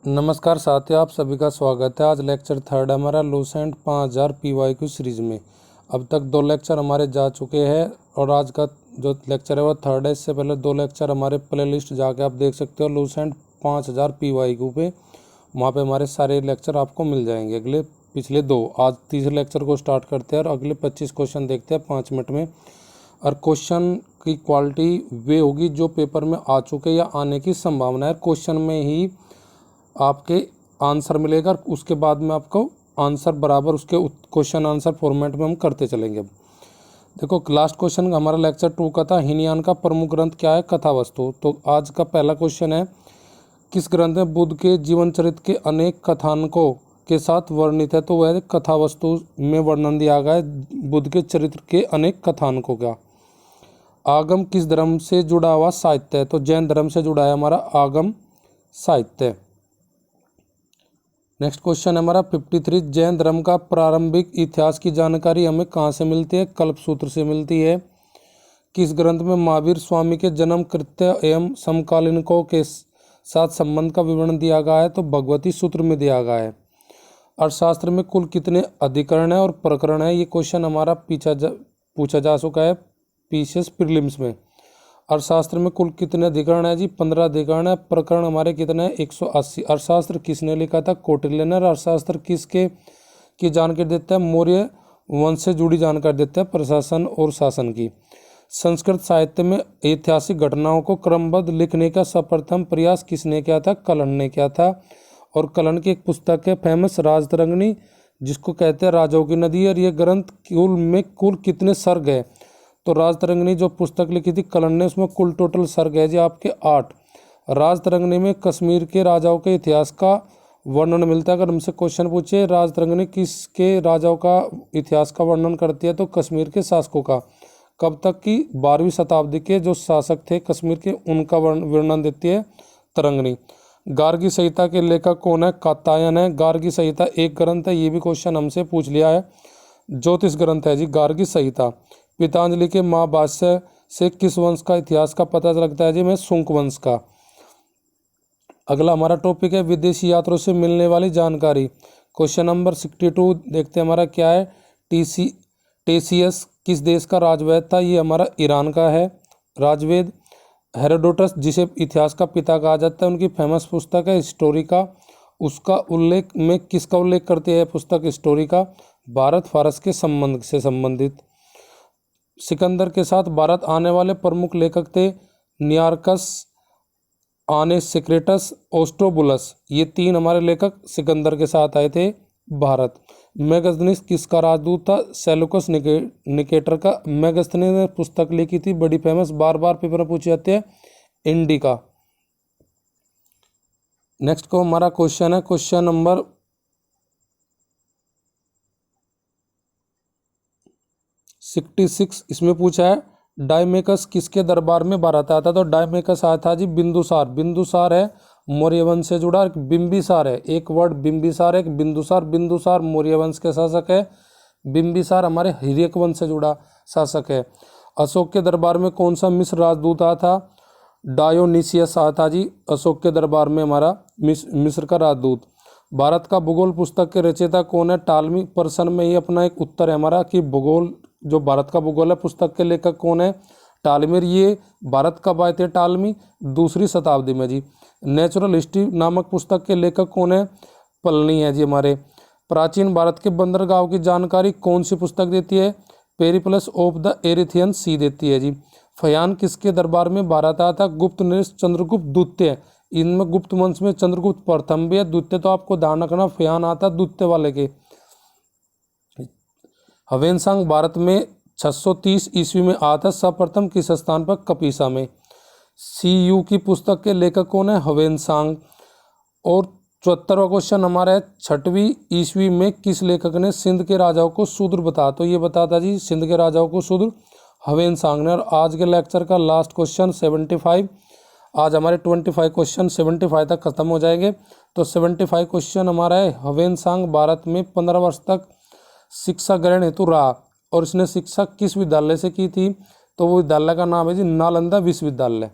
नमस्कार साथियों, आप सभी का स्वागत है। आज लेक्चर थर्ड हमारा लूसेंट 5000 PYQ सीरीज़ में। अब तक 2 लेक्चर हमारे जा चुके हैं और आज का जो लेक्चर है वो थर्ड है। इससे पहले 2 लेक्चर हमारे प्लेलिस्ट जाके आप देख सकते हो लूसेंट 5000 PYQ पे। वहाँ पे हमारे सारे लेक्चर आपको मिल जाएंगे। अगले पिछले 2, आज तीसरे लेक्चर को स्टार्ट करते हैं और अगले 25 क्वेश्चन देखते हैं 5 मिनट में। और क्वेश्चन की क्वालिटी वे होगी जो पेपर में आ चुके या आने की संभावना है। क्वेश्चन में ही आपके आंसर मिलेगा और उसके बाद में आपको आंसर बराबर उसके क्वेश्चन आंसर फॉर्मेट में हम करते चलेंगे। देखो, लास्ट क्वेश्चन हमारा लेक्चर 2 का था, हीनयान का प्रमुख ग्रंथ क्या है? कथावस्तु। तो आज का पहला क्वेश्चन है, किस ग्रंथ में बुद्ध के जीवन चरित्र के अनेक कथानकों के साथ वर्णित है? तो वह कथावस्तु में वर्णन दिया गया है बुद्ध के चरित्र के अनेक कथानकों का। आगम किस धर्म से जुड़ा हुआ साहित्य है? तो जैन धर्म से जुड़ा है हमारा आगम साहित्य। नेक्स्ट क्वेश्चन है हमारा 53, जैन धर्म का प्रारंभिक इतिहास की जानकारी हमें कहाँ से मिलती है? कल्पसूत्र से मिलती है। किस ग्रंथ में महावीर स्वामी के जन्म, कृत्य एवं समकालीनों के साथ संबंध का विवरण दिया गया है? तो भगवती सूत्र में दिया गया है। अर्थशास्त्र में कुल कितने अधिकरण है और प्रकरण है? ये क्वेश्चन हमारा पूछा जा चुका है पीसीएस प्रीलिम्स में। अर्थशास्त्र में कुल कितने अधिकरण है जी? 15 अधिकरण है। प्रकरण हमारे कितने हैं? 180। अर्थशास्त्र किसने लिखा था? कौटिल्य ने। अर्थशास्त्र किसके की जानकारी देता है? मौर्य वंश से जुड़ी जानकारी देता है, प्रशासन और शासन की। संस्कृत साहित्य में ऐतिहासिक घटनाओं को क्रमबद्ध लिखने का सर्वप्रथम प्रयास किसने किया था? कलन ने किया था। और कलन की एक पुस्तक है फेमस राजतरंगिणी, जिसको कहते हैं राजाओं की नदी। और ये ग्रंथ कुल कितने सर्ग है? तो राजतरंगिणी जो पुस्तक लिखी थी कलन ने, उसमें कुल टोटल सर्ग है जी आपके 8। राजतरंगिणी में कश्मीर के राजाओं के इतिहास का वर्णन मिलता है। अगर हमसे क्वेश्चन पूछे राजतरंगिणी किसके राजाओं का इतिहास का वर्णन करती है, तो कश्मीर के शासकों का। कब तक की? 12वीं शताब्दी के जो शासक थे कश्मीर के, उनका वर्णन देती है तरंगिणी। गार्गी संहिता के लेखक कौन है? कात्यायन है। गार्गी संहिता एक ग्रंथ है, ये भी क्वेश्चन हमसे पूछ लिया है। ज्योतिष ग्रंथ है जी गार्गी संहिता। पीतांजलि के महाभाष्य से किस वंश का इतिहास का पता लगता है जी? मैं शुंग वंश का। अगला हमारा टॉपिक है विदेशी यात्रियों से मिलने वाली जानकारी। क्वेश्चन नंबर 62 देखते हैं हमारा क्या है। टेसियस किस देश का राजवैद था? ये हमारा ईरान का है राजवेद। हेरोडोटस, जिसे इतिहास का पिता कहा जाता है, उनकी फेमस पुस्तक है हिस्टोरिका। उसका उल्लेख में किसका उल्लेख करती है पुस्तक हिस्टोरिका? भारत फारस के संबंध से संबंधित। सिकंदर के साथ भारत आने वाले प्रमुख लेखक थे नियार्कस, आनेसिक्रेटस, ओस्ट्रोबुलस। ये 3 हमारे लेखक सिकंदर के साथ आए थे भारत। मेगस्थनीस किसका राजदूत था? सेलुकस निकेटर का। मेगस्थनीस ने पुस्तक लिखी थी बड़ी फेमस, बार बार पेपर में पूछे जाते हैं, इंडिका। नेक्स्ट को हमारा क्वेश्चन है क्वेश्चन नंबर 66। इसमें पूछा है डायमेकस किसके दरबार में भारत आया था? तो डायमेकस आया था जी बिंदुसार। बिंदुसार है मौर्य वंश से जुड़ा। बिंबिसार है, एक वर्ड बिंबिसार है, बिंदुसार। बिंदुसार मौर्य वंश के शासक है। बिंबिसार हमारे हिर्यक वंश से जुड़ा शासक है। अशोक के दरबार में कौन सा मिस्र राजदूत आया था? डायोनिसियस आया था जी अशोक के दरबार में हमारा मिस्र का राजदूत। भारत का भूगोल पुस्तक के रचयिता कौन है? टालमी। प्रश्न में ही अपना एक उत्तर है हमारा कि भूगोल, जो भारत का भूगोल है, पुस्तक के लेखक कौन है? टालमी। ये भारत कब आए थे टालमी? 2वीं शताब्दी में जी। नेचुरल हिस्ट्री नामक पुस्तक के लेखक कौन है? प्लिनी है जी हमारे। प्राचीन भारत के बंदरगाहों की जानकारी कौन सी पुस्तक देती है? पेरिप्लस ऑफ द एरिथियन सी देती है जी। फयान किसके दरबार में भारत आया था? गुप्त नरेश चंद्रगुप्त द्वितीय। इनमें गुप्त वंश में चंद्रगुप्त प्रथम भी है, द्वितीय तो आपको ध्यान रखना फयान आता द्वितीय वाले के। हवेनसांग भारत में 630 ईस्वी में आया था सर्वप्रथम किस स्थान पर? कपीसा में। CU की पुस्तक के लेखक कौन है? हवेनसांग। और 74वां क्वेश्चन हमारा है 6वीं ईस्वी में किस लेखक ने सिंध के राजाओं को शूद्र बताया? तो ये बताता जी सिंध के राजाओं को शूद्र हवेनसांग ने। और आज के लेक्चर का लास्ट क्वेश्चन 75। आज हमारे 25 क्वेश्चन 75 तक खत्म हो जाएंगे। तो 75 क्वेश्चन हमारा है हवेनसांग भारत में 15 वर्ष तक शिक्षा ग्रहण हेतु रहा और इसने शिक्षा किस विद्यालय से की थी? तो वो विद्यालय का नाम है जी नालंदा विश्वविद्यालय।